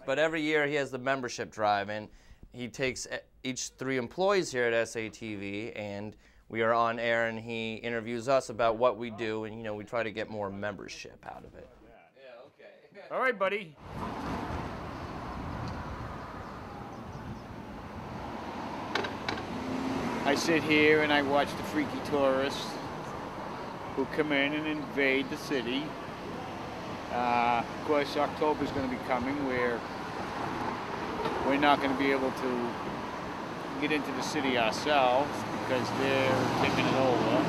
but every year he has the membership drive, and he takes each 3 employees here at SATV, and we are on air, and he interviews us about what we do, and, you know, we try to get more membership out of it. Yeah, okay. All right, buddy. I sit here and I watch the freaky tourists who come in and invade the city. Of course, October's going to be coming where we're not going to be able to get into the city ourselves because they're taking it over,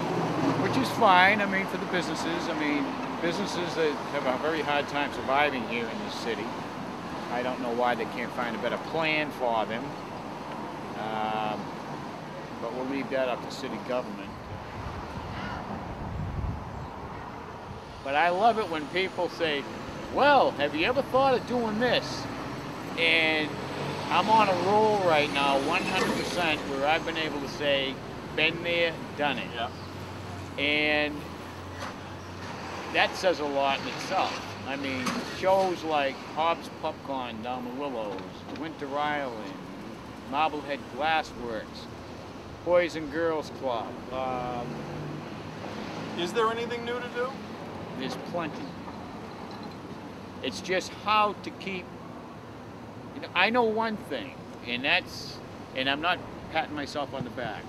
which is fine, I mean, for the businesses. I mean, businesses that have a very hard time surviving here in this city. I don't know why they can't find a better plan for them. But we'll leave that up to city government. But I love it when people say, well, have you ever thought of doing this? And I'm on a roll right now, 100%, where I've been able to say, been there, done it. Yeah. And that says a lot in itself. I mean, shows like Hobbs Popcorn down the Willows, Winter Island, Marblehead Glassworks, Boys and Girls Club. Is there anything new to do? There's plenty. It's just how to keep, you know, I know one thing, and I'm not patting myself on the back.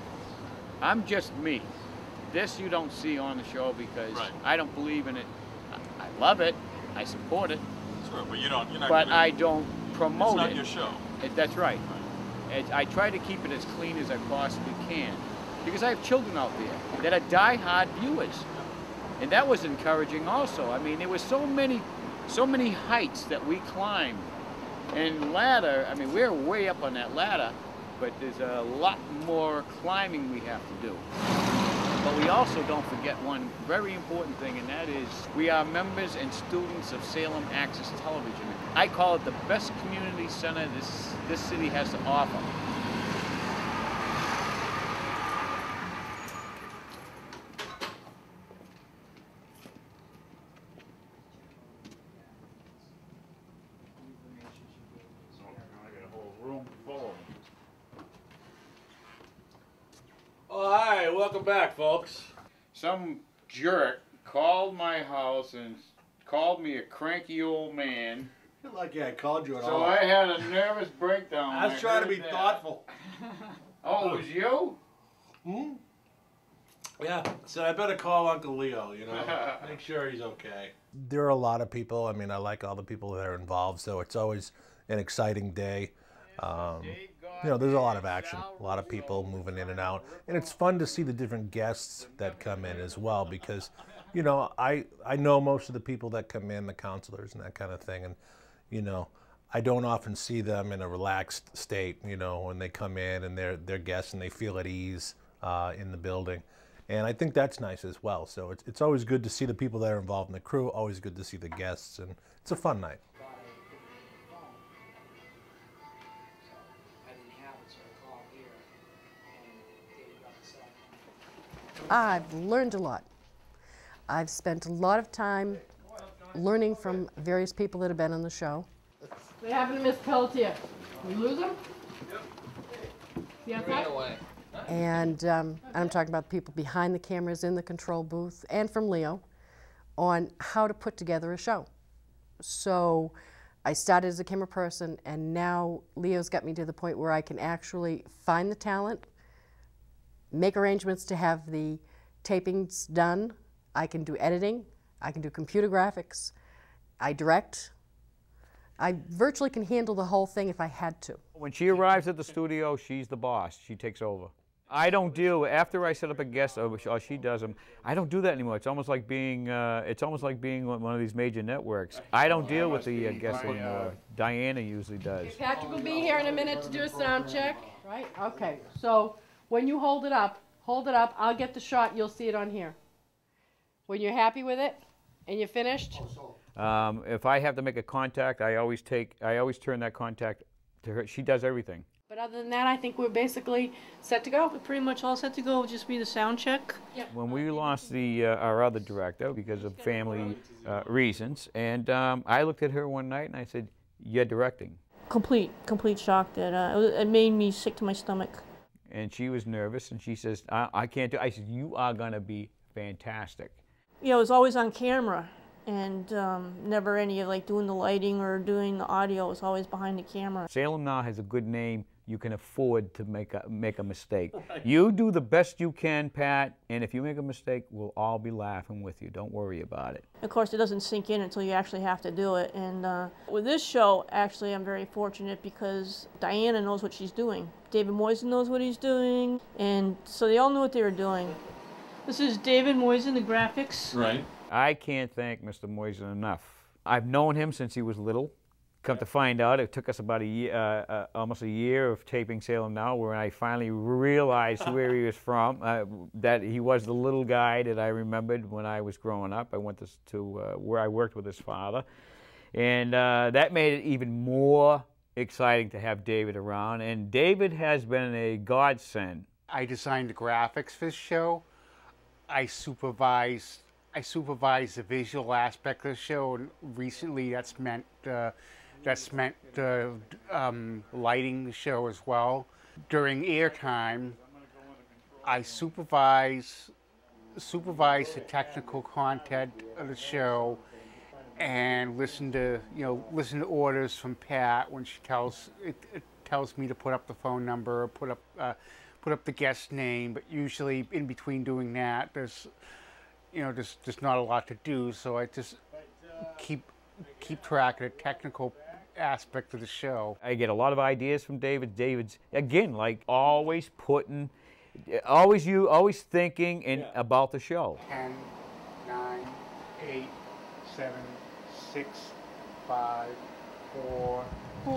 I'm just me. This you don't see on the show because I don't believe in it. I love it. I support it. Sure, but you're not. But I don't promote it. It's not your show. That's right. I try to keep it as clean as I possibly can because I have children out there that are die-hard viewers, and that was encouraging also. I mean, there were so many heights that we climbed, and ladder. I mean, we're way up on that ladder, but there's a lot more climbing we have to do. But we also don't forget one very important thing, and that is we are members and students of Salem Access Television. I call it the best community center this city has to offer. I got a whole room full of them. Oh, hi, welcome back, folks. Some jerk called my house and called me a cranky old man. You're lucky I called you at all. So I had a nervous breakdown. I was trying to be thoughtful. Oh, it was you? Hmm? Yeah, so I better call Uncle Leo, you know, make sure he's okay. There are a lot of people. I mean, I like all the people that are involved, so it's always an exciting day. You know, there's a lot of action, a lot of people moving in and out, and it's fun to see the different guests that come in as well because, you know, I know most of the people that come in, the counselors and that kind of thing, and, you know, I don't often see them in a relaxed state, you know, when they come in and they're guests and they feel at ease in the building. And I think that's nice as well. So it's always good to see the people that are involved in the crew, always good to see the guests, and it's a fun night. I've learned a lot. I've spent a lot of time learning from various people that have been on the show. What happened to Miss Pelletier? We lose him? Yep. And I'm talking about the people behind the cameras in the control booth and from Leo on how to put together a show. So I started as a camera person, and now Leo's got me to the point where I can actually find the talent, make arrangements to have the tapings done. I can do editing. I can do computer graphics. I direct. I virtually can handle the whole thing if I had to. When she arrives at the studio, she's the boss. She takes over. I don't deal, after I set up a guest, or she does them, I don't do that anymore. It's almost like being one of these major networks. I don't deal with the guests anymore. Diana usually does. Patrick will be here in a minute to do a sound check. Right? Okay. So when you hold it up, I'll get the shot, you'll see it on here. When you're happy with it and you're finished. If I have to make a contact, I always turn that contact to her. She does everything. But other than that, I think we're basically set to go. We're pretty much all set to go. It'll just be the sound check. Yep. When we lost our other director because of family reasons, and I looked at her one night and I said, you're directing. Complete shock that it made me sick to my stomach. And she was nervous, and she says, I can't do it. I said, you are going to be fantastic. You know, it was always on camera, and never any of like doing the lighting or doing the audio. It was always behind the camera. Salem Now has a good name. You can afford to make a mistake. You do the best you can, Pat, and if you make a mistake, we'll all be laughing with you. Don't worry about it. Of course, it doesn't sink in until you actually have to do it. And with this show, actually, I'm very fortunate because Diana knows what she's doing. David Moisen knows what he's doing, and so they all knew what they were doing. This is David Moisen, the graphics. Right. I can't thank Mr. Moisen enough. I've known him since he was little. Come to find out, it took us about a year, almost a year of taping Salem Now, where I finally realized where he was from, that he was the little guy that I remembered when I was growing up. I went to where I worked with his father, and that made it even more exciting to have David around, and David has been a godsend. I designed the graphics for this show. I supervised the visual aspect of the show, and recently that's meant lighting the show as well. During airtime, I supervise the technical content of the show and listen to orders from Pat when she tells me to put up the phone number or put up the guest name. But usually in between doing that, there's not a lot to do, so I just keep track of the technical aspect of the show. I get a lot of ideas from David. David's, again, like always thinking about the show. 10, 9, 8, 7, 6, 5, 4, 3,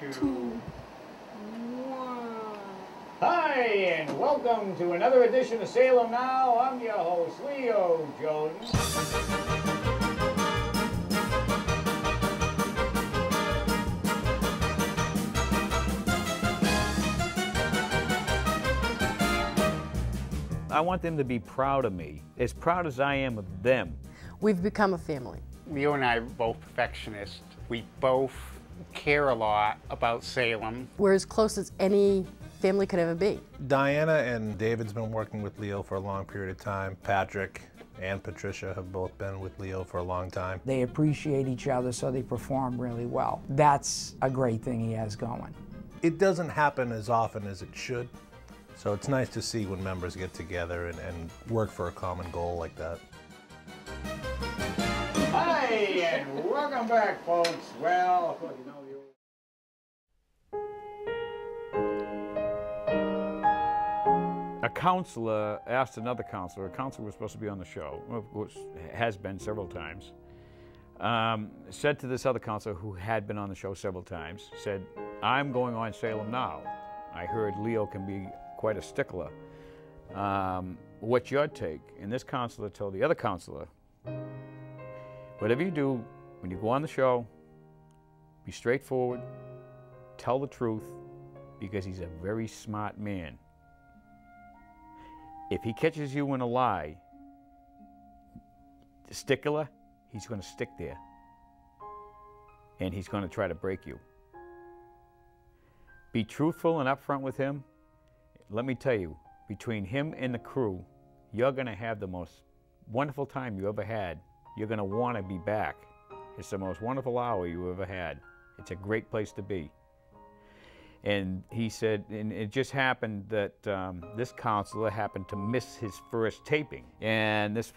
2, 1. Hi, and welcome to another edition of Salem Now. I'm your host, Leo Jodoin. I want them to be proud of me, as proud as I am of them. We've become a family. Leo and I are both perfectionists. We both care a lot about Salem. We're as close as any family could ever be. Diana and David's been working with Leo for a long period of time. Patrick and Patricia have both been with Leo for a long time. They appreciate each other, so they perform really well. That's a great thing he has going. It doesn't happen as often as it should, so it's nice to see when members get together and work for a common goal like that. Hi, and welcome back, folks. Well, of course, you know a counselor asked another counselor. A counselor was supposed to be on the show, which has been several times. Said to this other counselor, who had been on the show several times, said, "I'm going on Salem Now. I heard Leo can be quite a stickler. What's your take?" And this counselor told the other counselor, "Whatever you do, when you go on the show, be straightforward, tell the truth, because he's a very smart man. If he catches you in a lie, the stickler, he's going to stick there, and he's going to try to break you. Be truthful and upfront with him. Let me tell you, between him and the crew, you're going to have the most wonderful time you ever had. You're going to want to be back. It's the most wonderful hour you ever had. It's a great place to be." And he said, and it just happened that this counselor happened to miss his first taping. And this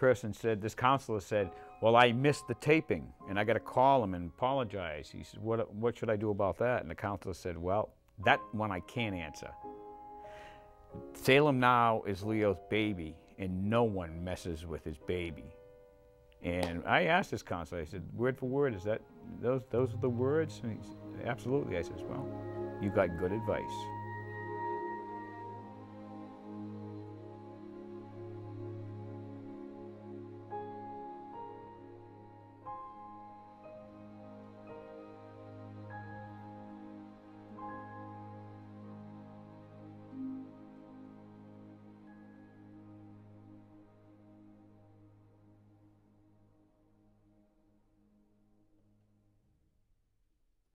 counselor said, "Well, I missed the taping, and I got to call him and apologize." He said, what should I do about that?" And the counselor said, "Well, that one I can't answer. Salem Now is Leo's baby, and no one messes with his baby." And I asked this counselor, I said, "Word for word, is that those are the words?" And he said, "Absolutely." I said, "Well, you got good advice."